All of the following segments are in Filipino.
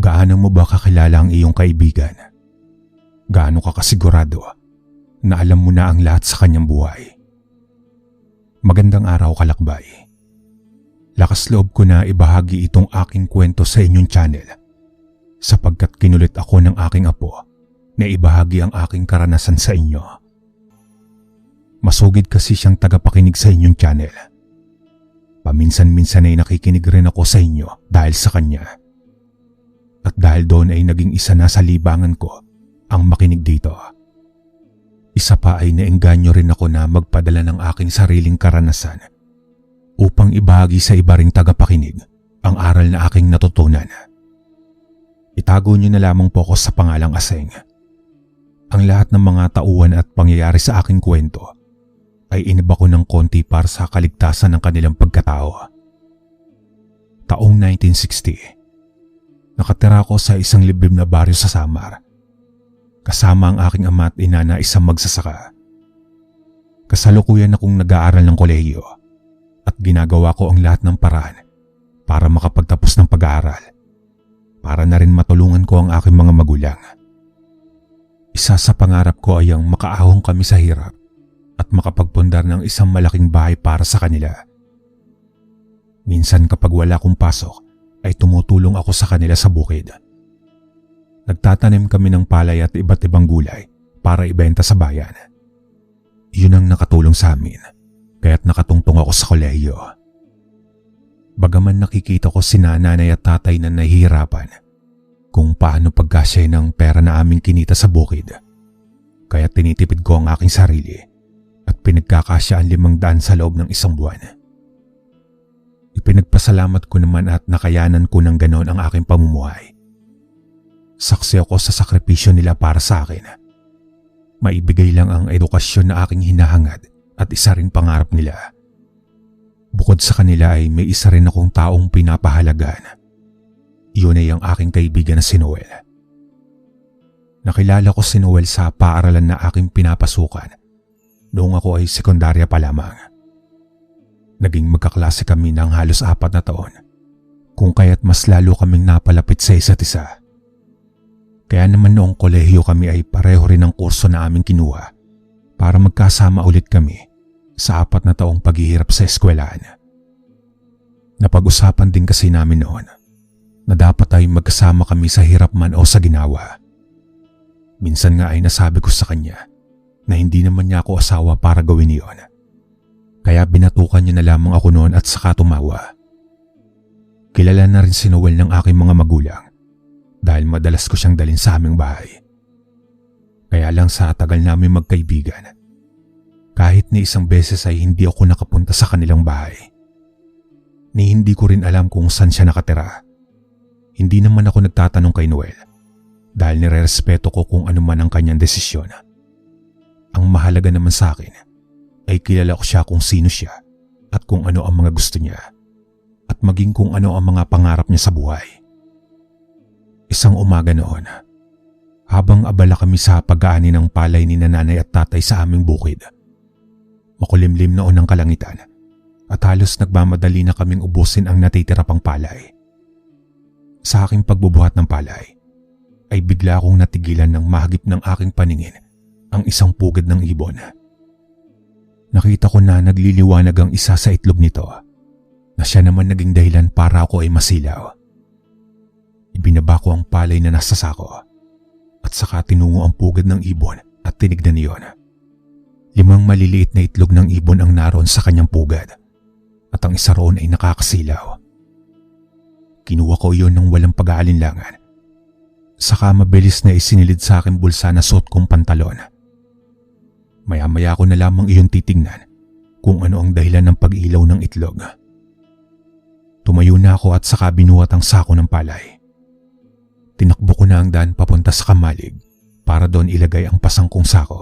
Gaano mo ba kakilala ang iyong kaibigan? Gaano ka kasigurado na alam mo na ang lahat sa kanyang buhay? Magandang araw, kalakbay. Lakas loob ko na ibahagi itong aking kwento sa inyong channel sapagkat kinulit ako ng aking apo na ibahagi ang aking karanasan sa inyo. Masugid kasi siyang tagapakinig sa inyong channel. Paminsan-minsan ay nakikinig rin ako sa inyo dahil sa kanya. At dahil doon ay naging isa na sa libangan ko ang makinig dito. Isa pa ay naengganyo rin ako na magpadala ng aking sariling karanasan upang ibahagi sa iba ring tagapakinig ang aral na aking natutunan. Itago niyo na lamang po ako sa pangalang Aseng. Ang lahat ng mga tauhan at pangyayari sa aking kwento ay iniba ko ng konti para sa kaligtasan ng kanilang pagkatao. Taong 1960, nakatira ko sa isang liblib na baryo sa Samar. Kasama ang aking ama at ina na isang magsasaka. Kasalukuyan akong nag-aaral ng kolehiyo at ginagawa ko ang lahat ng paraan para makapagtapos ng pag-aaral. Para na rin matulungan ko ang aking mga magulang. Isa sa pangarap ko ay ang makaahon kami sa hirap at makapagpundar ng isang malaking bahay para sa kanila. Minsan kapag wala akong pasok ay tumutulong ako sa kanila sa bukid. Nagtatanim kami ng palay at iba't ibang gulay para ibenta sa bayan. Yun ang nakatulong sa amin, kaya't nakatungtong ako sa kolehiyo. Bagaman nakikita ko si nanay at tatay na nahihirapan kung paano pagkasya ng pera na aming kinita sa bukid, kaya tinitipid ko ang aking sarili at pinagkakasya ang 500 sa loob ng isang buwan. Ipinagpasalamat ko naman at nakayanan ko ng ganon ang aking pamumuhay. Saksi ako sa sakripisyo nila para sa akin. Maibigay lang ang edukasyon na aking hinahangad at isa rin pangarap nila. Bukod sa kanila ay may isa rin akong taong pinapahalagan. Iyon ay ang aking kaibigan na si Noel. Nakilala ko si Noel sa paaralan na aking pinapasukan noong ako ay sekundarya pa lamang. Naging magkaklase kami ng halos 4 na taon, kung kaya't mas lalo kaming napalapit sa isa't isa. Kaya naman noong kolehiyo kami ay pareho rin ang kurso na aming kinuha para magkasama ulit kami sa 4 na taong paghihirap sa eskwelahan. Napag-usapan din kasi namin noon na dapat ay magkasama kami sa hirap man o sa ginawa. Minsan nga ay nasabi ko sa kanya na hindi naman niya ako asawa para gawin iyon. Kaya binatukan niya na lamang ako noon at saka tumawa. Kilala na rin si Noel ng aking mga magulang dahil madalas ko siyang dalhin sa aming bahay. Kaya lang sa tagal namin magkaibigan, kahit ni isang beses ay hindi ako nakapunta sa kanilang bahay. Ni hindi ko rin alam kung saan siya nakatira. Hindi naman ako nagtatanong kay Noel dahil nirerespeto ko kung ano man ang kanyang desisyon. Ang mahalaga naman sa akin ay kilala ko siya kung sino siya at kung ano ang mga gusto niya at maging kung ano ang mga pangarap niya sa buhay. Isang umaga noon, habang abala kami sa pag-aani ng palay ni nanay at tatay sa aming bukid, makulimlim noon ang kalangitan at halos nagmamadali na kaming ubusin ang natitira pang palay. Sa aking pagbubuhat ng palay, ay bigla akong natigilan ng mahagip ng aking paningin ang isang pugad ng ibon. Nakita ko na nagliliwanag ang isa sa itlog nito na siya naman naging dahilan para ako ay masilaw. Ibinaba ko ang palay na nasa sako at saka tinungo ang pugad ng ibon at tinignan niyon. 5 maliliit na itlog ng ibon ang naroon sa kanyang pugad at ang isa roon ay nakakasilaw. Kinuha ko iyon ng walang pag-aalinlangan. Saka mabilis na isinilid sa aking bulsa na suot kong pantalon. Maya-maya ko na lamang iyon titignan kung ano ang dahilan ng pag-ilaw ng itlog. Tumayo na ako at saka binuhat ang sako ng palay. Tinakbo ko na ang daan papunta sa kamalig para doon ilagay ang pasang kong sako.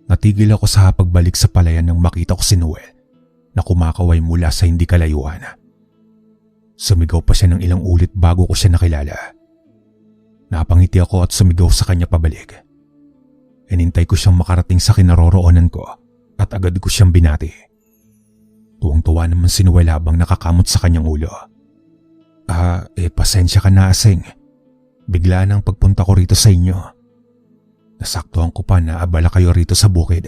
Natigil ako sa pagbalik sa palayan nang makita ko si Noel na kumakaway mula sa hindi kalayuan. Sumigaw pa siya ng ilang ulit bago ko siya nakilala. Napangiti ako at sumigaw sa kanya pabalik. Inintay ko siyang makarating sa kinaroroonan ko at agad ko siyang binati. Tuwang-tuwa naman si Noel habang nakakamot sa kanyang ulo. Pasensya ka na Aseng. Bigla nang pagpunta ko rito sa inyo. Nasaktuhan ko pa na abala kayo rito sa bukid.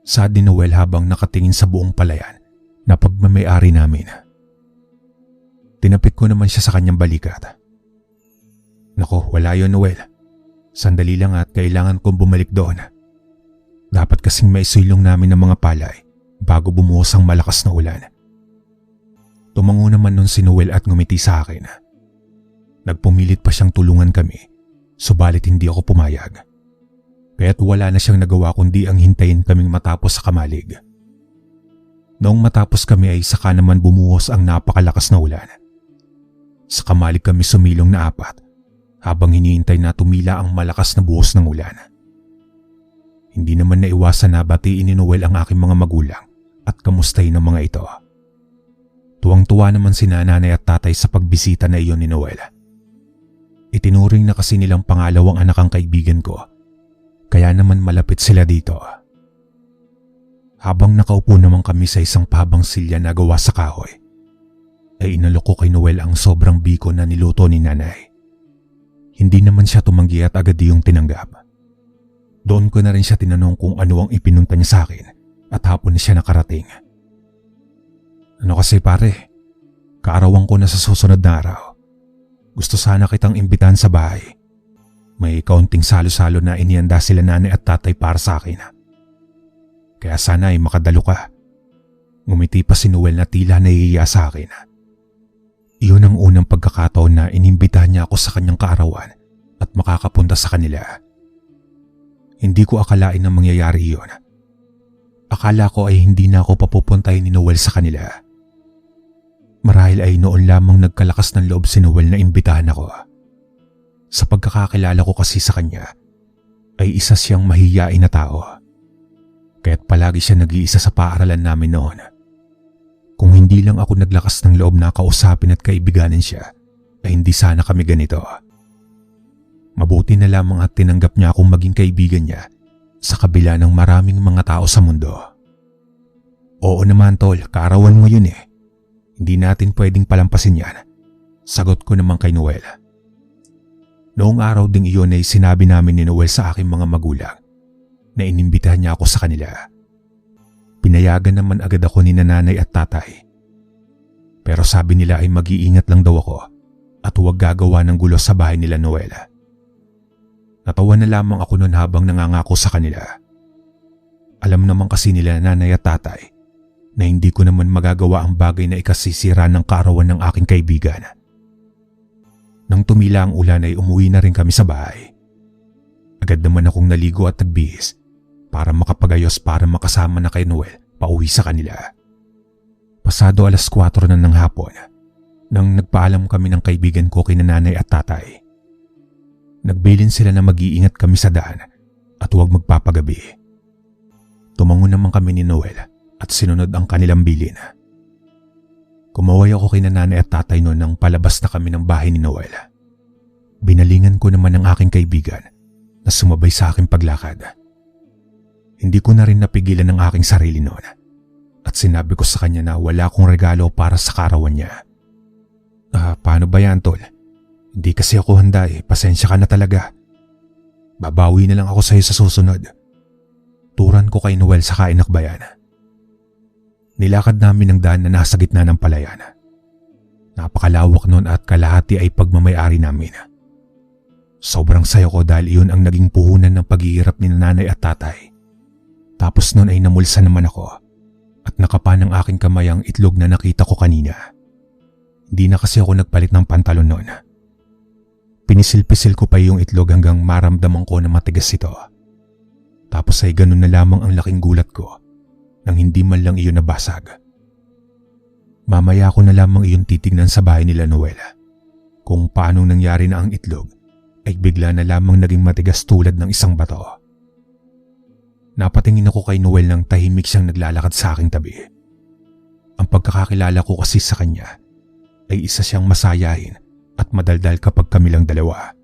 Saad ni Noel habang nakatingin sa buong palayan na pagmamayari namin. Tinapik ko naman siya sa kanyang balikat. Nako, wala yon Noel. Sandali lang at kailangan kong bumalik doon. Dapat kasing maisulong namin ng mga palay bago bumuhos ang malakas na ulan. Tumango naman nun si Noel at ngumiti sa akin. Nagpumilit pa siyang tulungan kami, subalit hindi ako pumayag. Kaya't wala na siyang nagawa kundi ang hintayin kaming matapos sa kamalig. Noong matapos kami ay saka naman bumuhos ang napakalakas na ulan. Sa kamalig kami sumilong na 4 habang hinihintay na tumila ang malakas na buhos ng ulan. Hindi naman naiwasan na batiin ni Noel ang aking mga magulang at kamustahin ang mga ito. Tuwang-tuwa naman si nanay at tatay sa pagbisita na iyon ni Noel. Itinuring na kasi nilang pangalawang anak ang kaibigan ko, kaya naman malapit sila dito. Habang nakaupo naman kami sa isang pahabang silya na gawa sa kahoy, ay inalok ko kay Noel ang sobrang biko na niluto ni nanay. Hindi naman siya tumanggi at agad iyong tinanggap. Doon ko na rin siya tinanong kung ano ang ipinunta niya sa akin at hapon na siya nakarating. Ano kasi pare, kaarawan ko na sa susunod na araw. Gusto sana kitang imbitahan sa bahay. May kaunting salo-salo na inihanda sila nanay at tatay para sa akin. Kaya sana ay makadalo ka. Ngumiti pa si Noel na tila nahihiya sa akin. Iyon ang unang pagkakataon na inimbitahan niya ako sa kanyang kaarawan at makakapunta sa kanila. Hindi ko akalain na mangyayari iyon. Akala ko ay hindi na ako papupuntahin ni Noel sa kanila. Marahil ay noon lamang nagkalakas ng loob si Noel na imbitahan ako. Sa pagkakakilala ko kasi sa kanya, ay isa siyang mahiyain na tao. Kaya't palagi siya nag-iisa sa paaralan namin noon. Kung hindi lang ako naglakas ng loob na kausapin at kaibiganin siya, ay hindi sana kami ganito. Mabuti na lamang at tinanggap niya akong maging kaibigan niya sa kabila ng maraming mga tao sa mundo. Oo naman tol, kaarawan mo yun eh. Hindi natin pwedeng palampasin yan. Sagot ko naman kay Noel. Noong araw ding iyon ay sinabi namin ni Noel sa aking mga magulang na inimbitahan niya ako sa kanila. Pinayagan naman agad ako ni nanay at tatay. Pero sabi nila ay mag-iingat lang daw ako at huwag gagawa ng gulo sa bahay nila Noel. Natawa na lamang ako noon habang nangangako sa kanila. Alam naman kasi nila nanay at tatay na hindi ko naman magagawa ang bagay na ikasisira ng kaarawan ng aking kaibigan. Nang tumila ang ulan ay umuwi na rin kami sa bahay. Agad naman akong naligo at nagbihis para makapagayos para makasama na kay Noel pauwi sa kanila. Pasado 4:00 na ng hapon nang nagpaalam kami ng kaibigan ko kay nanay at tatay. Nagbilin sila na mag-iingat kami sa daan at huwag magpapagabi. Tumango naman kami ni Noel at sinunod ang kanilang bilin. Kumaway ako kay nanay at tatay noon nang palabas na kami ng bahay ni Noel. Binalingan ko naman ang aking kaibigan na sumabay sa aking paglakad. Hindi ko na rin napigilan ang aking sarili noon at sinabi ko sa kanya na wala akong regalo para sa kaarawan niya. Paano ba yan tol? Hindi kasi ako handa eh, pasensya ka na talaga. Babawi na lang ako sa iyo sa susunod. Turan ko kay Noel sa kainakbayan. Nilakad namin ang daan na nasa gitna ng palayan. Napakalawak noon at kalahati ay pagmamayari namin. Sobrang saya ko dahil iyon ang naging puhunan ng paghihirap ni nanay at tatay. Tapos noon ay namulsa naman ako at nakapa ng aking kamay ang itlog na nakita ko kanina. Hindi na kasi ako nagpalit ng pantalon noon. Pinisil-pisil ko pa yung itlog hanggang maramdaman ko na matigas ito. Tapos ay ganun na lamang ang laking gulat ko nang hindi man lang iyon nabasag. Mamaya ko na lamang iyon titignan sa bahay nila Noel. Kung paanong nangyari na ang itlog ay bigla na lamang naging matigas tulad ng isang bato. Napatingin ako kay Noel nang tahimik siyang naglalakad sa aking tabi. Ang pagkakakilala ko kasi sa kanya ay isa siyang masayahin at madaldal kapag kami lang dalawa.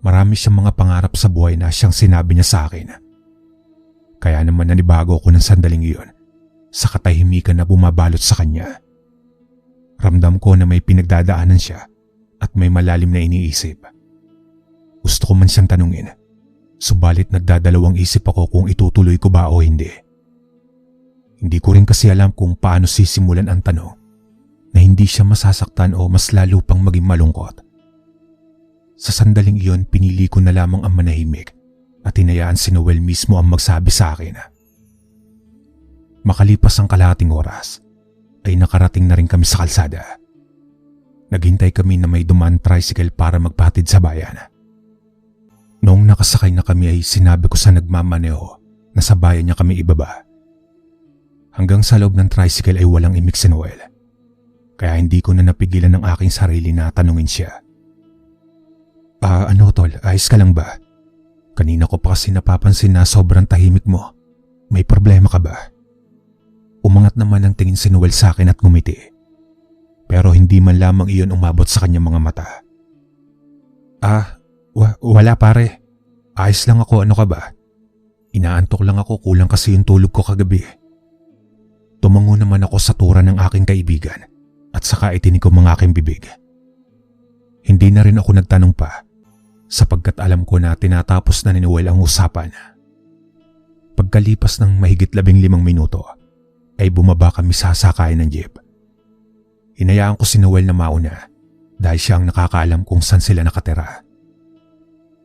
Marami siyang mga pangarap sa buhay na siyang sinabi niya sa akin. Kaya naman nanibago ako ng sandaling iyon sa katahimikan na bumabalot sa kanya. Ramdam ko na may pinagdadaanan siya at may malalim na iniisip. Gusto ko man siyang tanungin, subalit nagdadalawang isip ako kung itutuloy ko ba o hindi. Hindi ko rin kasi alam kung paano sisimulan ang tanong na hindi siya masasaktan o mas lalo pang maging malungkot. Sa sandaling iyon, pinili ko na lamang ang manahimik at hinayaan si Noel mismo ang magsabi sa akin. Makalipas ang kalahating oras, ay nakarating na rin kami sa kalsada. Naghintay kami na may dumaan tricycle para magpahatid sa bayan. Noong nakasakay na kami ay sinabi ko sa nagmamaneho na sa bayan niya kami ibaba. Hanggang sa loob ng tricycle ay walang imik si Noel, kaya hindi ko na napigilan ng aking sarili na tanungin siya. Ano tol, ayos ka lang ba? Kanina ko pa kasi napapansin na sobrang tahimik mo. May problema ka ba? Umangat naman ang tingin si Noel sa akin at ngumiti. Pero hindi man lamang iyon umabot sa kanyang mga mata. Wala pare. Ayos lang ako, ano ka ba? Inaantok lang ako, kulang kasi yung tulog ko kagabi. Tumango naman ako sa tura ng aking kaibigan at saka itinikom ang aking bibig. Hindi na rin ako nagtanong pa sapagkat alam ko na tinatapos na ni Noel ang usapan. Pagkalipas ng mahigit 15 minuto ay bumaba kami sa sakayan ng jeep. Hinayaan ko si Noel na mauna dahil siya ang nakakaalam kung saan sila nakatira.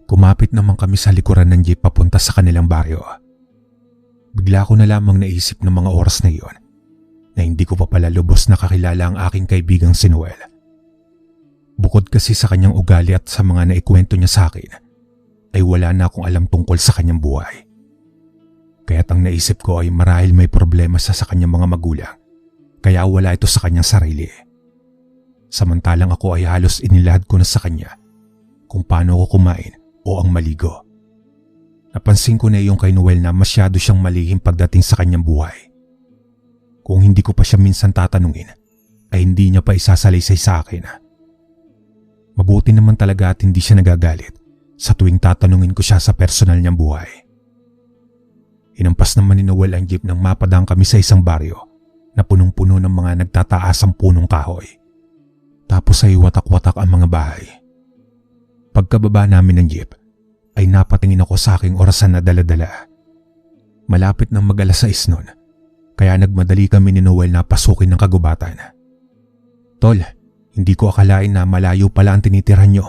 Kumapit naman kami sa likuran ng jeep papunta sa kanilang baryo. Bigla ko na lamang naisip ng mga oras na iyon na hindi ko pa pala lubos nakakilala ang aking kaibigang si Noel. Bukod kasi sa kanyang ugali at sa mga naikwento niya sa akin, ay wala na akong alam tungkol sa kanyang buhay. Kaya't ang naisip ko ay marahil may problema sa kanyang mga magulang, kaya wala ito sa kanyang sarili. Samantalang ako ay halos inilahad ko na sa kanya kung paano ako kumain o ang maligo. Napansin ko na yung kay Noel na masyado siyang malihim pagdating sa kanyang buhay. Kung hindi ko pa siya minsan tatanungin, ay hindi niya pa isasalaysay sa akin. Mabuti naman talaga at hindi siya nagagalit sa tuwing tatanungin ko siya sa personal niyang buhay. Hinampas naman ni Noel ang jeep nang mapadang kami sa isang baryo na punong-puno ng mga nagtataasang punong kahoy. Tapos ay watak-watak ang mga bahay. Pagkababa namin ng jeep, ay napatingin ako sa aking orasan na dala-dala. Malapit nang mag-alas 6 noon, kaya nagmadali kami ni Noel na pasukin ng kagubatan. Tol, hindi ko akalain na malayo pala ang tinitirhan nyo.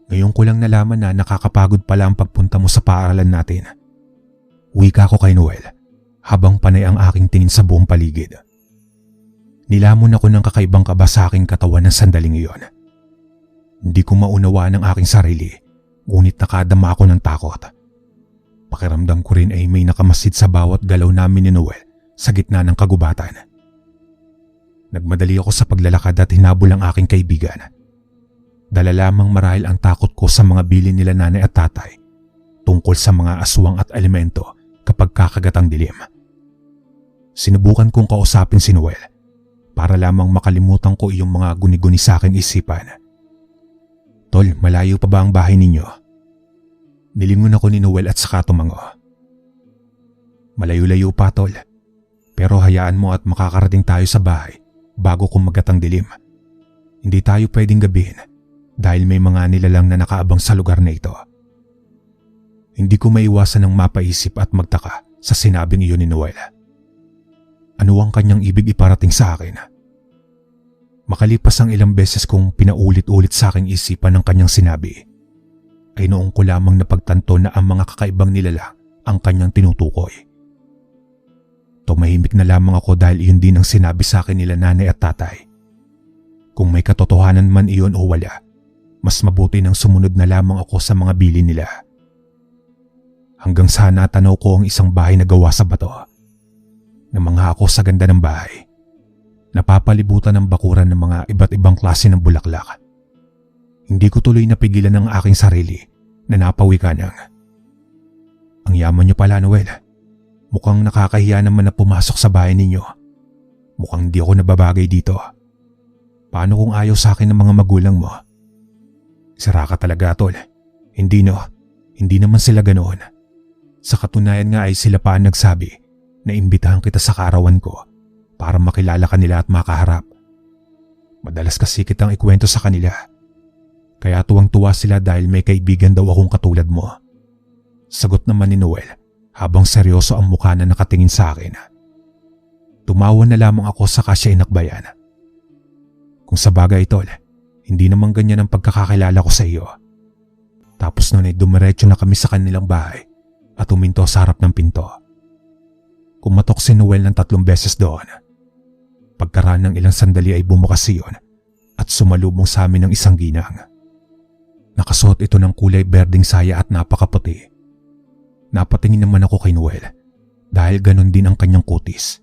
Ngayon ko lang nalaman na nakakapagod pala ang pagpunta mo sa paaralan natin. Wika ko kay Noel habang panay ang aking tingin sa buong paligid. Nilamon ako ng kakaibang kaba sa aking katawan ng sandaling iyon. Hindi ko maunawaan ang aking sarili, ngunit nakadama ako ng takot. Pakiramdam ko rin ay may nakamasid sa bawat galaw namin ni Noel sa gitna ng kagubatan. Nagmadali ako sa paglalakad at hinabol ang aking kaibigan. Dala lamang marahil ang takot ko sa mga bilin nila nanay at tatay tungkol sa mga aswang at elemento kapag kakagat ang dilim. Sinubukan kong kausapin si Noel para lamang makalimutan ko iyong mga guni-guni sa aking isipan. Tol, malayo pa ba ang bahay ninyo? Nilingon ako ni Noel at saka tumango. Malayo-layo pa, tol. Pero hayaan mo at makakarating tayo sa bahay bago kumagat ang dilim. Hindi tayo pwedeng gabihin dahil may mga nilalang na nakaabang sa lugar na ito. Hindi ko maiwasan ng mapaisip at magtaka sa sinabing iyon ni Noel. Ano ang kanyang ibig iparating sa akin? Makalipas ang ilang beses kong pinaulit-ulit sa aking isipan ng kanyang sinabi, ay noong ko lamang napagtanto na ang mga kakaibang nilalang ang kanyang tinutukoy. Tumahimik na lamang ako dahil iyon din ang sinabi sa akin nila nanay at tatay. Kung may katotohanan man iyon o wala, mas mabuti nang sumunod na lamang ako sa mga bilin nila. Hanggang sa natanaw ko ang isang bahay na gawa sa bato. Namangha ako sa ganda ng bahay. Napapalibutan ng bakuran ng mga iba't ibang klase ng bulaklak. Hindi ko tuloy napigilan ang aking sarili na napawikan ng, "Ang yaman niyo pala, Noel. Mukhang nakakahiya naman na pumasok sa bahay ninyo. Mukhang di ako nababagay dito. Paano kung ayaw sa akin ng mga magulang mo?" "Sira ka talaga, tol. Hindi no, hindi naman sila ganoon. Sa katunayan nga ay sila pa ang nagsabi na imbitahan kita sa kaarawan ko para makilala ka nila at makaharap. Madalas kasi kitang ikwento sa kanila. Kaya tuwang-tuwa sila dahil may kaibigan daw akong katulad mo. Sagot naman ni Noel habang seryoso ang mukha na nakatingin sa akin. Tumawa na lamang ako saka siya inakbayan. Kung sa bagay tol, hindi naman ganyan ang pagkakakilala ko sa iyo. Tapos noon ay dumiretso na kami sa kanilang bahay at huminto sa harap ng pinto. Kumatok si Noel ng 3 beses doon. Pagkaraan ng ilang sandali ay bumukas iyon at sumalubong sa amin ng isang ginang. Nakasuot ito ng kulay berdeng saya at napakaputi. Napatingin naman ako kay Noel dahil ganon din ang kanyang kutis.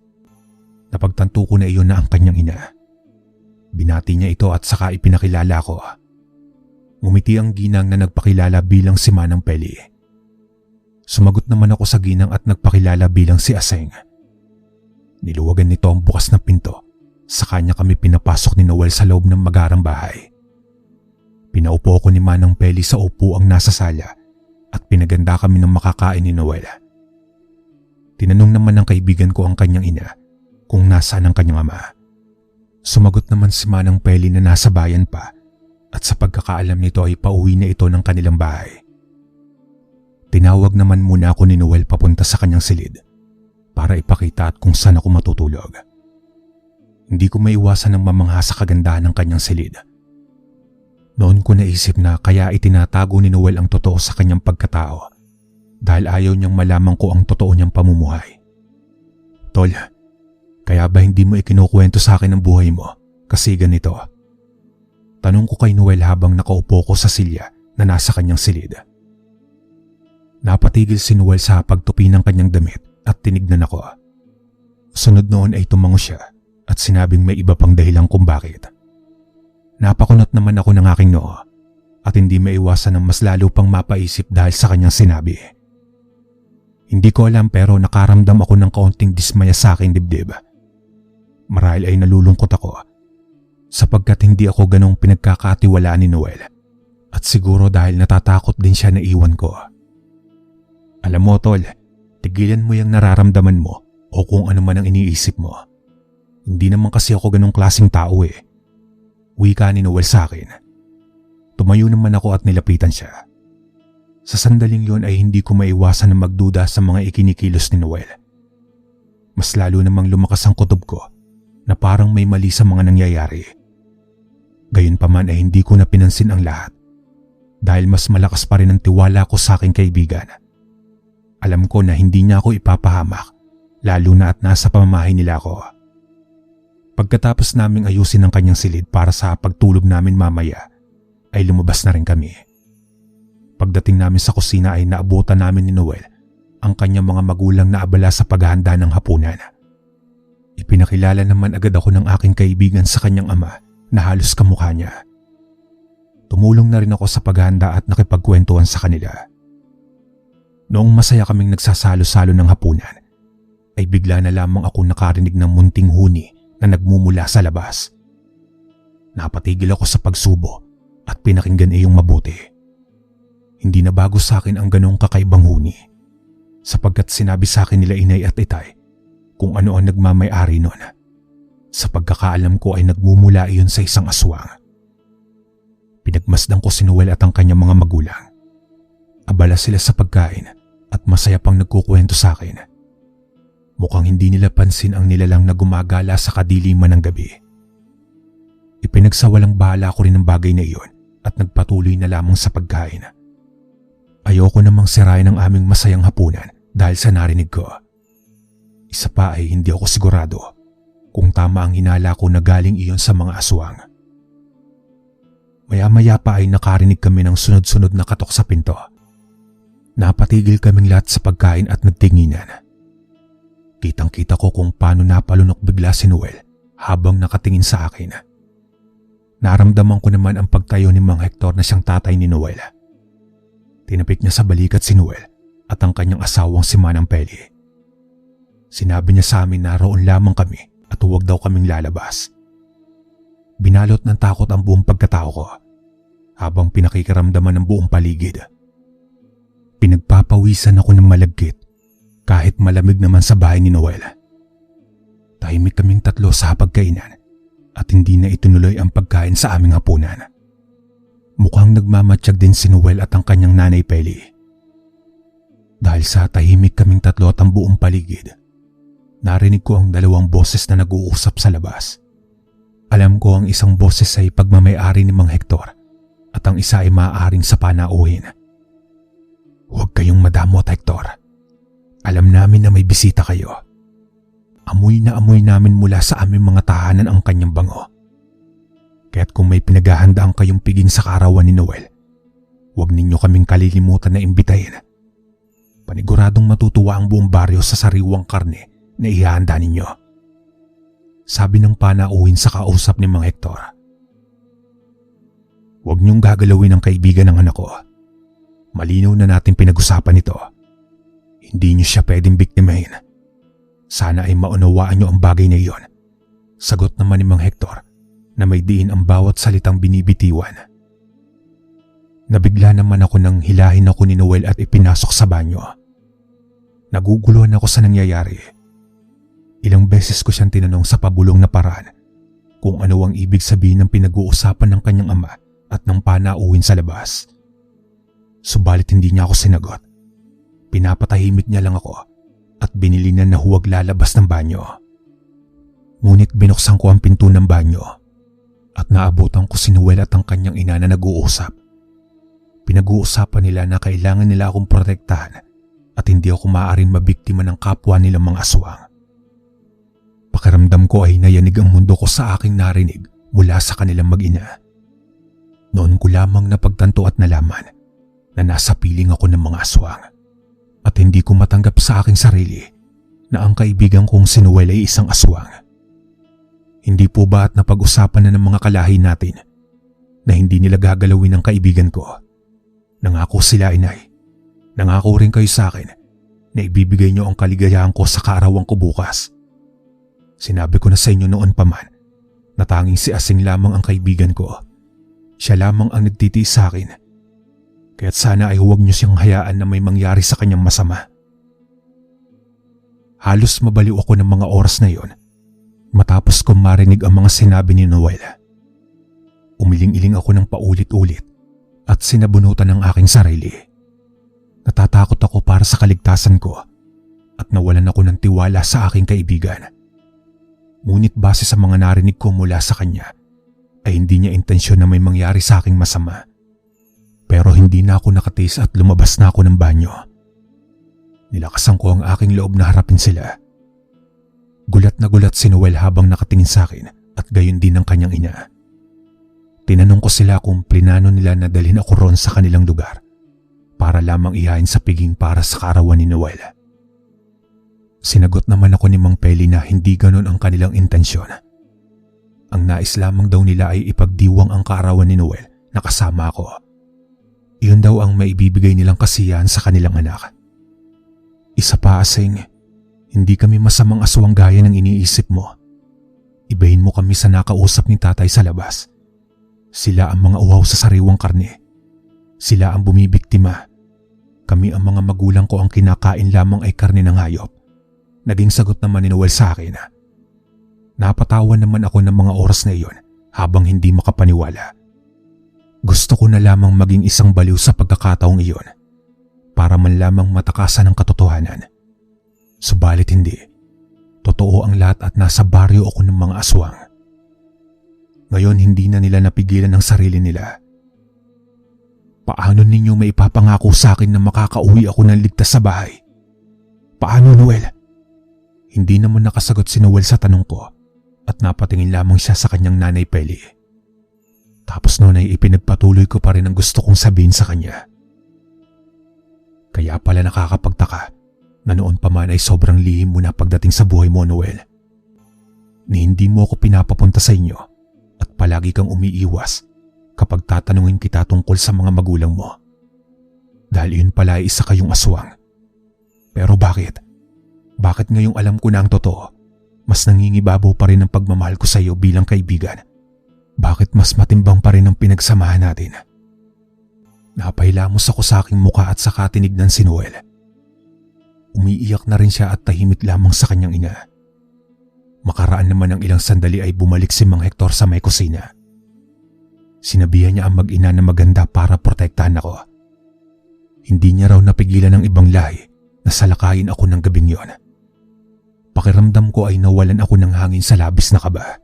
Napagtanto ko na iyon na ang kanyang ina. Binati niya ito at saka ipinakilala ko. Ngumiti ang ginang na nagpakilala bilang si Manang Peli. Sumagot naman ako sa ginang at nagpakilala bilang si Aseng. Niluwagan nito ang bukas na pinto. Sa kanya kami pinapasok ni Noel sa loob ng magarang bahay. Pinaupo ko ni Manang Peli sa upuang nasa sala at pinaganda kami ng makakain ni Noel. Tinanong naman ng kaibigan ko ang kanyang ina kung nasaan ang kanyang ama. Sumagot naman si Manang Peli na nasa bayan pa at sa pagkakaalam nito ay pauwi na ito ng kanilang bahay. Tinawag naman muna ako ni Noel papunta sa kanyang silid para ipakita at kung saan ako matutulog. Hindi ko maiwasan ng mamangha sa kagandahan ng kanyang silid. Noon ko naisip na kaya itinatago ni Noel ang totoo sa kanyang pagkatao dahil ayaw niyang malaman ko ang totoo niyang pamumuhay. Tol, kaya ba hindi mo ikinukwento sa akin ang buhay mo kasi ganito? Tanong ko kay Noel habang nakaupo ko sa silya na nasa kanyang silid. Napatigil si Noel sa pagtupi ng kanyang damit at tinignan ako. Sunod noon ay tumango siya at sinabing may iba pang dahilan kung bakit. Napakunot naman ako ng aking noo at hindi maiwasan ng mas lalo pang mapaisip dahil sa kanyang sinabi. Hindi ko alam pero nakaramdam ako ng kaunting dismaya sa aking dibdib. Marahil ay nalulungkot ako sapagkat hindi ako ganong pinagkakatiwalaan ni Noel at siguro dahil natatakot din siya na iwan ko. Alam mo tol, tigilan mo yung nararamdaman mo o kung ano man ang iniisip mo. Hindi naman kasi ako ganong klaseng tao eh. Wika ni Noel sa akin. Tumayo naman ako at nilapitan siya. Sa sandaling yon ay hindi ko maiwasan na magduda sa mga ikinikilos ni Noel. Mas lalo namang lumakas ang kutob ko na parang may mali sa mga nangyayari. Gayunpaman ay hindi ko na pinansin ang lahat dahil mas malakas pa rin ang tiwala ko sa aking kaibigan. Alam ko na hindi niya ako ipapahamak lalo na at nasa pamamahay nila ako. Pagkatapos naming ayusin ang kanyang silid para sa pagtulog namin mamaya ay lumabas na rin kami. Pagdating namin sa kusina ay naabutan namin ni Noel ang kanyang mga magulang na abala sa paghahanda ng hapunan. Ipinakilala naman agad ako ng aking kaibigan sa kanyang ama na halos kamukha niya. Tumulong na rin ako sa paghahanda at nakipagkwentuhan sa kanila. Noong masaya kaming nagsasalo-salo ng hapunan, ay bigla na lamang ako nakarinig ng munting huni na nagmumula sa labas. Napatigil ako sa pagsubo at pinakinggan iyong mabuti. Hindi na bago sa akin ang ganong kakaibang huni sapagkat sinabi sa akin nila inay at itay kung ano ang nagmamay-ari nun. Sa pagkakaalam ko ay nagmumula iyon sa isang aswang. Pinagmasdan ko si Noel at ang kanyang mga magulang. Abala sila sa pagkain at masaya pang nagkukwento sa akin. Mukhang hindi nila pansin ang nilalang na gumagala sa kadiliman ng gabi. Ipinagsawalang bahala ko rin ang bagay na iyon at nagpatuloy na lamang sa pagkain. Ayoko namang sirayan ang aming masayang hapunan dahil sa narinig ko. Isa pa ay hindi ako sigurado kung tama ang hinala ko na galing iyon sa mga aswang. Maya-maya pa ay nakarinig kami ng sunod-sunod na katok sa pinto. Napatigil kaming lahat sa pagkain at nagtinginan. Kitang-kita ko kung paano napalunok bigla si Noel habang nakatingin sa akin. Naramdaman ko naman ang pagtayo ni Mang Hector na siyang tatay ni Noel. Tinapik niya sa balikat si Noel at ang kanyang asawang si Manang Peli. Sinabi niya sa amin na roon lamang kami at huwag daw kaming lalabas. Binalot ng takot ang buong pagkatao ko habang pinakikiramdaman ng buong paligid. Pinagpapawisan ako ng malagkit kahit malamig naman sa bahay ni Noel. Tahimik kaming tatlo sa pagkainan at hindi na itunuloy ang pagkain sa aming hapunan. Mukhang nagmamatsyag din si Noel at ang kanyang nanay Peli. Dahil sa tahimik kaming tatlo at ang buong paligid, narinig ko ang dalawang boses na nag-uusap sa labas. Alam ko ang isang boses ay pagmamay-ari ni Mang Hector at ang isa ay maaaring sa panauhin. "Huwag kayong madamot, Hector. Alam namin na may bisita kayo. Amoy na amoy namin mula sa aming mga tahanan ang kanyang bango. Kaya't kung may pinaghahandaan kayong piging sa kaarawan ni Noel, huwag ninyo kaming kalilimutan na imbitahin. Paniguradong matutuwa ang buong baryo sa sariwang karne na ihahanda ninyo," sabi ng panauhin sa kausap ni Mang Hector. "Huwag niyong gagalawin ang kaibigan ng anak ko. Malinaw na natin pinag-usapan ito. Hindi niyo siya pwedeng biktimahin. Sana ay maunawaan niyo ang bagay na iyon," sagot naman ni Mang Hector na may diin ang bawat salitang binibitiwan. Nabigla naman ako nang hilahin ako ni Noel at ipinasok sa banyo. Naguguluhan ako sa nangyayari. Ilang beses ko siyang tinanong sa pabulong na paraan kung ano ang ibig sabihin ng pinag-uusapan ng kanyang ama at ng panauhin sa labas. Subalit hindi niya ako sinagot. Pinapatahimik niya lang ako at binilinan na huwag lalabas ng banyo. Ngunit binuksan ko ang pinto ng banyo at naabutan ko si Noel at ang kanyang ina na nag-uusap. Pinag-uusapan nila na kailangan nila akong protektahan at hindi ako maaaring mabiktima ng kapwa nilang mga aswang. Pakiramdam ko ay nayanig ang mundo ko sa aking narinig mula sa kanilang mag-ina. Noon ko lamang napagtanto at nalaman na nasa piling ako ng mga aswang at hindi ko matanggap sa aking sarili na ang kaibigan kong si Noel ay isang aswang. Hindi po ba at napag-usapan na ng mga kalahi natin na hindi nila gagalawin ang kaibigan ko? Nangako sila, inay. Nangako rin kayo sa akin na ibibigay niyo ang kaligayahan ko sa kaarawan ko bukas. Sinabi ko na sa inyo noon pa man na tanging si Asing lamang ang kaibigan ko. Siya lamang ang nagtitiis sa akin. Kaya't sana ay huwag niyo siyang hayaan na may mangyari sa kanyang masama. Halos mabaliw ako ng mga oras na iyon matapos kong marinig ang mga sinabi ni Noel. Umiling-iling ako ng paulit-ulit at sinabunutan ang aking sarili. Natatakot ako para sa kaligtasan ko at nawalan ako ng tiwala sa aking kaibigan. Ngunit base sa mga narinig ko mula sa kanya ay hindi niya intensyon na may mangyari sa aking masama. Pero hindi na ako nakatiis at lumabas na ako ng banyo. Nilakasan ko ang aking loob na harapin sila. Gulat na gulat si Noel habang nakatingin sa akin at gayon din ang kanyang ina. Tinanong ko sila kung plinano nila na dalhin ako roon sa kanilang lugar para lamang ihain sa piging para sa kaarawan ni Noel. Sinagot naman ako ni Mang Peli na hindi ganon ang kanilang intensyon. Ang nais lamang daw nila ay ipagdiwang ang kaarawan ni Noel na kasama ako. Iyon daw ang maibibigay nilang kasiyahan sa kanilang anak. Isa pa, Asing, hindi kami masamang aswang gaya ng iniisip mo. Ibahin mo kami sa nakausap ni tatay sa labas. Sila ang mga uhaw sa sariwang karne. Sila ang bumibiktima. Kami ang mga magulang ko ang kinakain lamang ay karne ng hayop. Naging sagot naman ni Noel sa akin. Napatawan naman ako ng mga oras na iyon habang hindi makapaniwala. Gusto ko na lamang maging isang baliw sa pagkakataong iyon para man lamang matakasan ang katotohanan. Subalit hindi. Totoo ang lahat at nasa baryo ako ng mga aswang. Ngayon hindi na nila napigilan ang sarili nila. Paano ninyo maipapangako sa akin na makakauwi ako ng ligtas sa bahay? Paano, Noel? Hindi naman nakasagot si Noel sa tanong ko at napatingin lamang siya sa kanyang nanay Peli. Tapos noon ay ipinagpatuloy ko pa rin ang gusto kong sabihin sa kanya. Kaya pala nakakapagtaka na noon pa man ay sobrang lihim mo na pagdating sa buhay mo, Noel. Ni hindi mo ako pinapapunta sa inyo at palagi kang umiiwas kapag tatanungin kita tungkol sa mga magulang mo. Dahil yun pala ay isa kayong aswang. Pero bakit? Bakit ngayong alam ko na ang totoo, mas nangingibabaw pa rin ang pagmamahal ko sa iyo bilang kaibigan? Bakit mas matimbang pa rin ang pinagsamahan natin? Napahilamos ako sa aking muka at saka tinignan si Noel. Umiiyak na rin siya at tahimik lamang sa kanyang ina. Makaraan naman ng ilang sandali ay bumalik si Mang Hector sa may kusina. Sinabihan niya ang mag-ina na maganda para protektahan ako. Hindi niya raw napigilan ng ibang lahi na salakayin ako ng gabing yon. Pakiramdam ko ay nawalan ako ng hangin sa labis na kaba.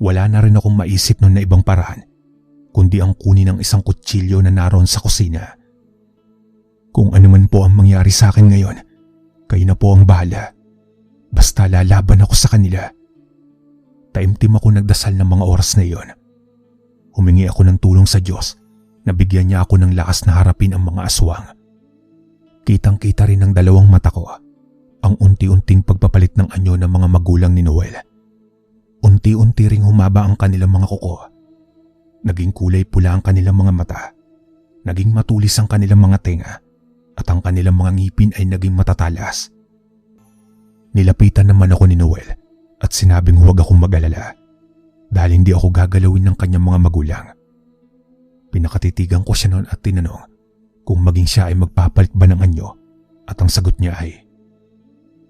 Wala na rin akong maisip nun na ibang paraan, kundi ang kunin ng isang kutsilyo na naroon sa kusina. Kung ano man po ang mangyari sa akin ngayon, kayo na po ang bahala. Basta lalaban ako sa kanila. Taimtim ako nagdasal ng mga oras na iyon. Humingi ako ng tulong sa Diyos na bigyan niya ako ng lakas na harapin ang mga aswang. Kitang-kita rin ng dalawang mata ko ang unti-unting pagpapalit ng anyo ng mga magulang ni Noel. Unti-unti ring humaba ang kanilang mga kuko. Naging kulay pula ang kanilang mga mata. Naging matulis ang kanilang mga tenga at ang kanilang mga ngipin ay naging matatalas. Nilapitan naman ako ni Noel at sinabing huwag akong mag-alala dahil hindi ako gagalawin ng kanyang mga magulang. Pinakatitigan ko siya noon at tinanong kung maging siya ay magpapalit ba ng anyo at ang sagot niya ay,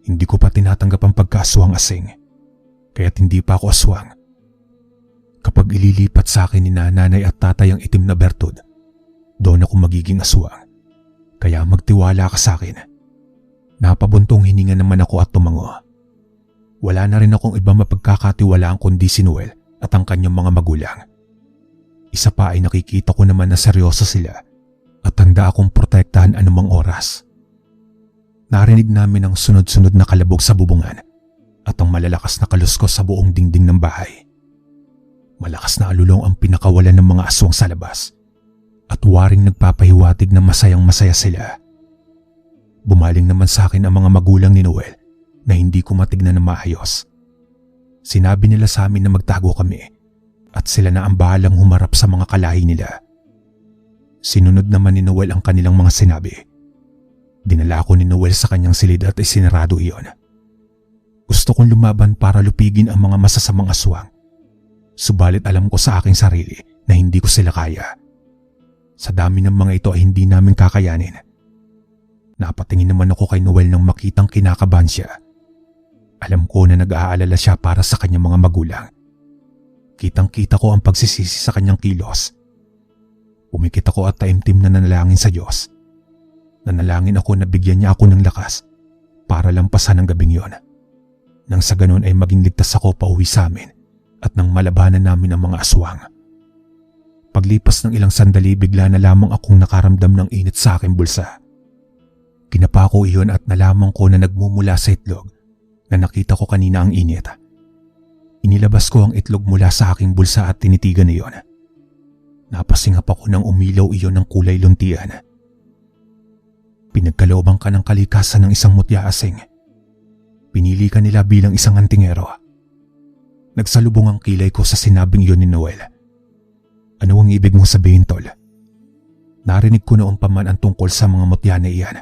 hindi ko pa tinatanggap ang pagkaaswang asing, kaya't hindi pa ako aswang. Kapag ililipat sa akin ni nanay at tatay ang itim na bertud, doon ako magiging aswang. Kaya magtiwala ka sa akin. Napabuntong hininga naman ako at tumango. Wala na rin akong ibang mapagkakatiwalaan kundi si Noel at ang kanyang mga magulang. Isa pa ay nakikita ko naman na seryoso sila at handa akong protektahan anumang oras. Narinig namin ang sunod-sunod na kalabog sa bubungan at ang malalakas na kaluskos sa buong dingding ng bahay. Malakas na alulong ang pinakawalan ng mga aswang sa labas at waring nagpapahiwatig na masayang-masaya sila. Bumaling naman sa akin ang mga magulang ni Noel na hindi ko matignan na maayos. Sinabi nila sa amin na magtago kami at sila na ang bahalang humarap sa mga kalahi nila. Sinunod naman ni Noel ang kanilang mga sinabi. Dinala ko ni Noel sa kanyang silid at isinarado iyon. Gusto kong lumaban para lupigin ang mga masasamang aswang. Subalit alam ko sa aking sarili na hindi ko sila kaya. Sa dami ng mga ito ay hindi namin kakayanin. Napatingin naman ako kay Noel nang makitang kinakabahan siya. Alam ko na nag-aalala siya para sa kanyang mga magulang. Kitang-kita ko ang pagsisisi sa kanyang kilos. Umikit ako at taimtim na nanalangin sa Diyos. Nanalangin ako na bigyan niya ako ng lakas para lampasan ang gabing yon. Nang sa ganon ay maging ligtas ako pauwi sa amin at nang malabanan namin ang mga aswang. Paglipas ng ilang sandali bigla na lamang akong nakaramdam ng init sa aking bulsa. Kinapa ko iyon at nalaman ko na nagmumula sa itlog na nakita ko kanina ang init. Inilabas ko ang itlog mula sa aking bulsa at tinitigan iyon. Napasingap ako nang umilaw iyon ng kulay luntian. Pinagkalooban ka ng kalikasan ng isang mutya asing. Pinili ka nila bilang isang antingero. Nagsalubong ang kilay ko sa sinabing iyon ni Noel. Ano ang ibig mong sabihin, tol? Narinig ko noon pa man ang tungkol sa mga mutya na iyan.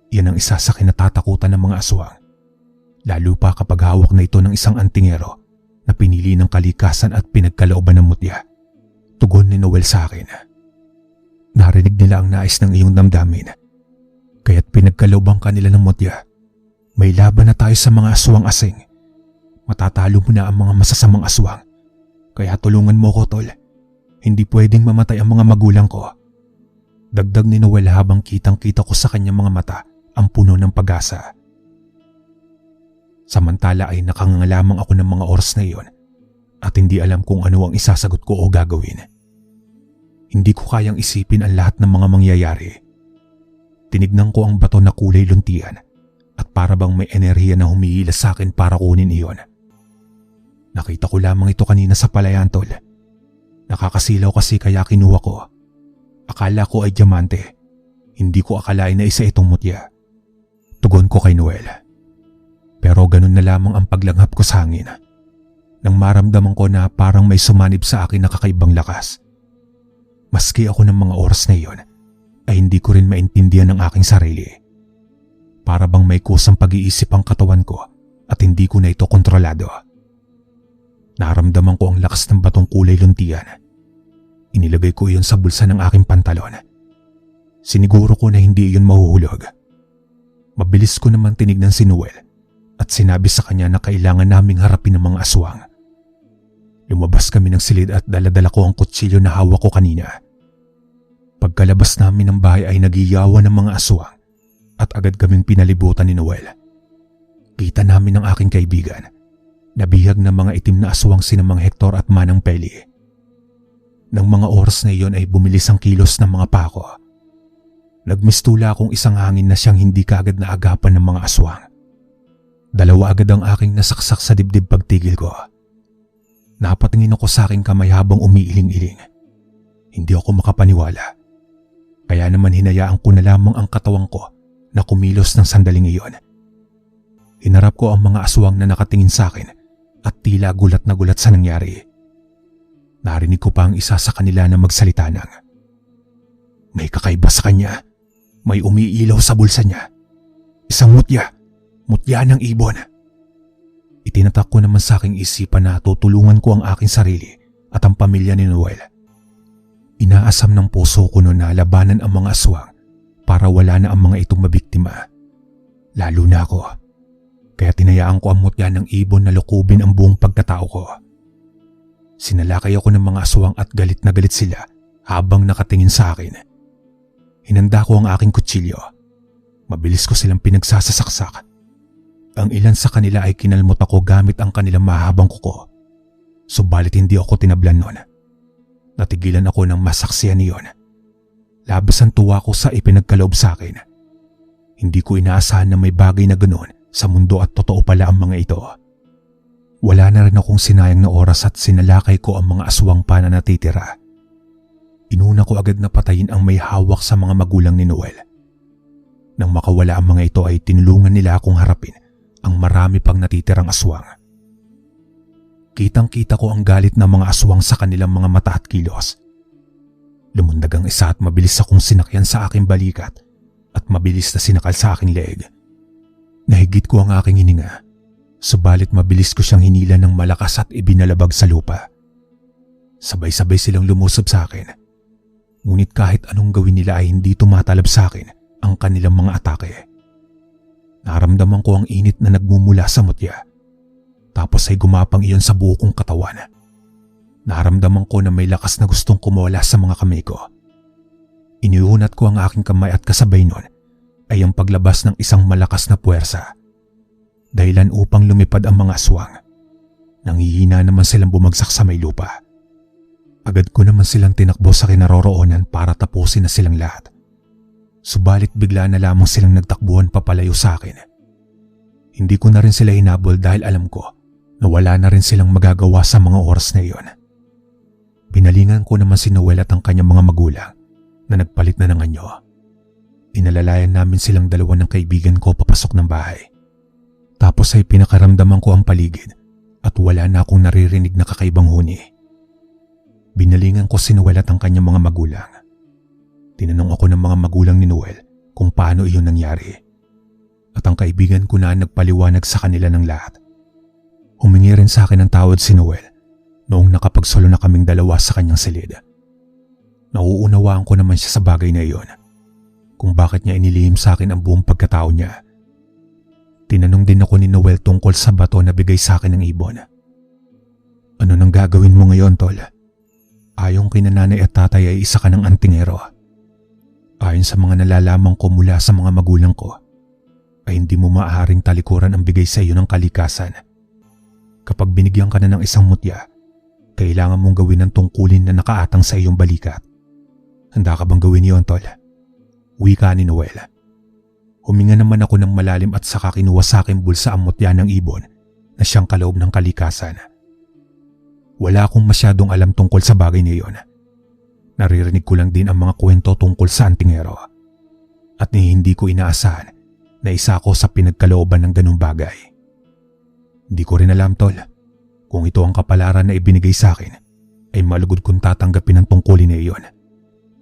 Yan ang isa sa kinatatakutan ng mga aswang. Lalo pa kapag hawak na ito ng isang antingero na pinili ng kalikasan at pinagkalooban ng mutya. Tugon ni Noel sa akin. Narinig nila ang nais ng iyong damdamin. Kaya't pinagkalooban ka nila ng mutya. May laban na tayo sa mga aswang asing. Matatalo mo na ang mga masasamang aswang. Kaya tulungan mo ko, tol. Hindi pwedeng mamatay ang mga magulang ko. Dagdag ni Noel habang kitang-kita ko sa kanyang mga mata ang puno ng pag-asa. Samantala ay nakangangalamang ako ng mga oras na iyon at hindi alam kung ano ang isasagot ko o gagawin. Hindi ko kayang isipin ang lahat ng mga mangyayari. Tinignan ko ang bato na kulay luntian at para bang may enerhiya na humihila sa akin para kunin iyon. Nakita ko lamang ito kanina sa palayan, tol. Nakakasilaw kasi kaya kinuha ko. Akala ko ay diamante. Hindi ko akalain na isa itong mutya. Tugon ko kay Noel. Pero ganun na lamang ang paglanghap ko sa hangin. Nang maramdaman ko na parang may sumanib sa akin na kakaibang lakas. Maski ako ng mga oras na iyon, ay hindi ko rin maintindihan ang aking sarili. Para bang may kusang pag-iisip ang katawan ko at hindi ko na ito kontrolado. Naramdaman ko ang lakas ng batong kulay luntian. Inilagay ko iyon sa bulsa ng aking pantalon. Siniguro ko na hindi iyon mahuhulog. Mabilis ko naman tinignan si Noel at sinabi sa kanya na kailangan naming harapin ang mga aswang. Lumabas kami ng silid at dala-dala ko ang kutsilyo na hawak ko kanina. Pagkalabas namin ng bahay ay nagiyawan ng mga aswang at agad kaming pinalibutan ni Noel. Kita namin ang aking kaibigan. Nabihag ng mga itim na aswang sina Mang Hector at Manang Peli. Nang mga oras na iyon ay bumilis ang kilos ng mga pako. Nagmistula akong isang hangin na siyang hindi kaagad na agapan ng mga aswang. Dalawa agad ang aking nasaksak sa dibdib pagtigil ko. Napatingin ako sa aking kamay habang umiiling-iling. Hindi ako makapaniwala. Kaya naman hinayaan ko na lamang ang katawan ko na kumilos ng sandaling iyon. Hinarap ko ang mga aswang na nakatingin sa akin at tila gulat na gulat sa nangyari. Narinig ko pa ang isa sa kanila na magsalita ng, "May kakaiba sa kanya. May umiilaw sa bulsa niya. Isang mutya. Mutya ng ibon." Itinatak ko naman sa aking isipan na tutulungan ko ang aking sarili at ang pamilya ni Noel. Inaasam ng puso ko noon na labanan ang mga aswang para wala na ang mga itong mabiktima. Lalo na ako. Kaya tinayaan ko ang mutya ng ibon na lukubin ang buong pagkatao ko. Sinalakay ako ng mga aswang at galit na galit sila habang nakatingin sa akin. Hinanda ko ang aking kutsilyo. Mabilis ko silang pinagsasasaksak. Ang ilan sa kanila ay kinalmot ako gamit ang kanilang mahabang kuko. Subalit hindi ako tinablan noon. Natigilan ako ng masaksiyan niyon. Labis ang tuwa ko sa ipinagkaloob sa akin. Hindi ko inaasahan na may bagay na ganoon sa mundo at totoo pala ang mga ito. Wala na rin akong sinayang na oras at sinalakay ko ang mga aswang pa na natitira. Inuna ko agad na patayin ang may hawak sa mga magulang ni Noel. Nang makawala ang mga ito ay tinulungan nila akong harapin ang marami pang natitirang aswang. Kitang-kita ko ang galit ng mga aswang sa kanilang mga mata at kilos. Lumundag ang isa at mabilis akong sinakyan sa aking balikat at mabilis na sinakal sa aking leeg. Nahigit ko ang aking hininga. Subalit mabilis ko siyang hinila ng malakas at ibinalabag sa lupa. Sabay-sabay silang lumusob sa akin. Ngunit kahit anong gawin nila ay hindi tumatalab sa akin ang kanilang mga atake. Naramdaman ko ang init na nagmumula sa mutya. Tapos ay gumapang iyon sa buo kong katawan. Naramdaman ko na may lakas na gustong kumawala sa mga kamay ko. Iniunat ko ang aking kamay at kasabay nun ay ang paglabas ng isang malakas na puwersa. Dahilan upang lumipad ang mga aswang. Nanghihina naman silang bumagsak sa may lupa. Agad ko naman silang tinakbo sa kinaroroonan para tapusin na silang lahat. Subalit bigla na lamang silang nagtakbuhan papalayo sa akin. Hindi ko na rin sila hinabol dahil alam ko na wala na rin silang magagawa sa mga oras na iyon. Pinalingan ko naman si Noel at ang kanyang mga magulang na nagpalit na ng anyo. Inalalayan namin silang dalawa ng kaibigan ko papasok ng bahay. Tapos ay pinakaramdaman ko ang paligid at wala na akong naririnig na kakaibang huni. Binalingan ko si Noel at ang kanyang mga magulang. Tinanong ako ng mga magulang ni Noel kung paano iyon nangyari. At ang kaibigan ko na nagpaliwanag sa kanila ng lahat. Humingi rin sa akin ng tawad si Noel noong nakapagsolo na kaming dalawa sa kanyang silid. Nauunawaan ko naman siya sa bagay na iyon, kung bakit niya inilihim sa akin ang buong pagkatao niya. Tinanong din ako ni Noel tungkol sa bato na bigay sa akin ng ibon. "Ano nang gagawin mo ngayon, tol? Ayon kina nanay at tatay ay isa ka ng antingero. Ayon sa mga nalalaman ko mula sa mga magulang ko, ay hindi mo maaaring talikuran ang bigay sa iyo ng kalikasan. Kapag binigyan ka na ng isang mutya, kailangan mong gawin ang tungkulin na nakaatang sa iyong balikat. Handa ka bang gawin iyon, tol?" Wika ni Noel. Huminga naman ako ng malalim at saka kinuha sa aking bulsa ang mutya ng ibon na siyang kaloob ng kalikasan. Wala akong masyadong alam tungkol sa bagay na iyon. Naririnig ko lang din ang mga kwento tungkol sa antingero. At hindi ko inaasahan na isa ako sa pinagkalooban ng ganung bagay. Hindi ko rin alam, tol, kung ito ang kapalaran na ibinigay sa akin, ay malugod kong tatanggapin ang tungkulin na iyon.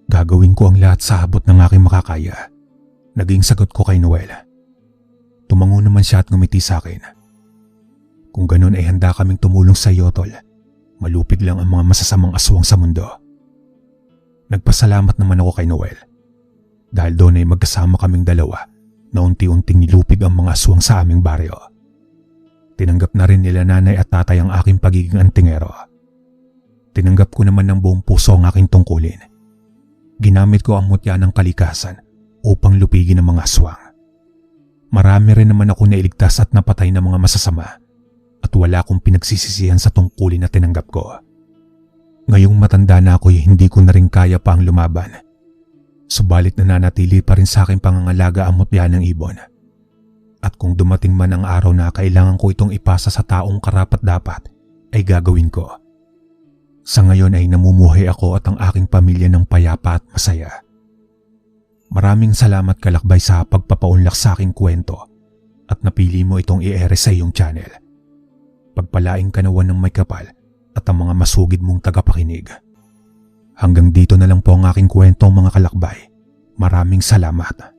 Gagawin ko ang lahat sa abot ng aking makakaya. Naging sagot ko kay Noel. Tumango naman siya at ngumiti sa akin. Kung ganun ay handa kaming tumulong sa iyo, tol. Malupig lang ang mga masasamang aswang sa mundo. Nagpasalamat naman ako kay Noel. Dahil doon ay magkasama kaming dalawa na unti-unting nilupig ang mga aswang sa aming baryo. Tinanggap na rin nila nanay at tatay ang aking pagiging antingero. Tinanggap ko naman ng buong puso ang aking tungkulin. Ginamit ko ang mutya ng kalikasan upang lupigin ang mga aswang. Marami rin naman ako nailigtas at napatay ng mga masasama at wala akong pinagsisisihan sa tungkulin na tinanggap ko. Ngayong matanda na ako'y hindi ko na rin kaya pa ang lumaban. Subalit nananatili pa rin sa aking pangangalaga ang mutya ng ibon. At kung dumating man ang araw na kailangan ko itong ipasa sa taong karapat-dapat, ay gagawin ko. Sa ngayon ay namumuhay ako at ang aking pamilya ng payapa at masaya. Maraming salamat Kalakbay sa pagpapaunlak sa aking kwento at napili mo itong i-air sa iyong channel. Pagpalaing ka nawan ng may kapal at ang mga masugid mong tagapakinig. Hanggang dito na lang po ang aking kwento mga Kalakbay. Maraming salamat.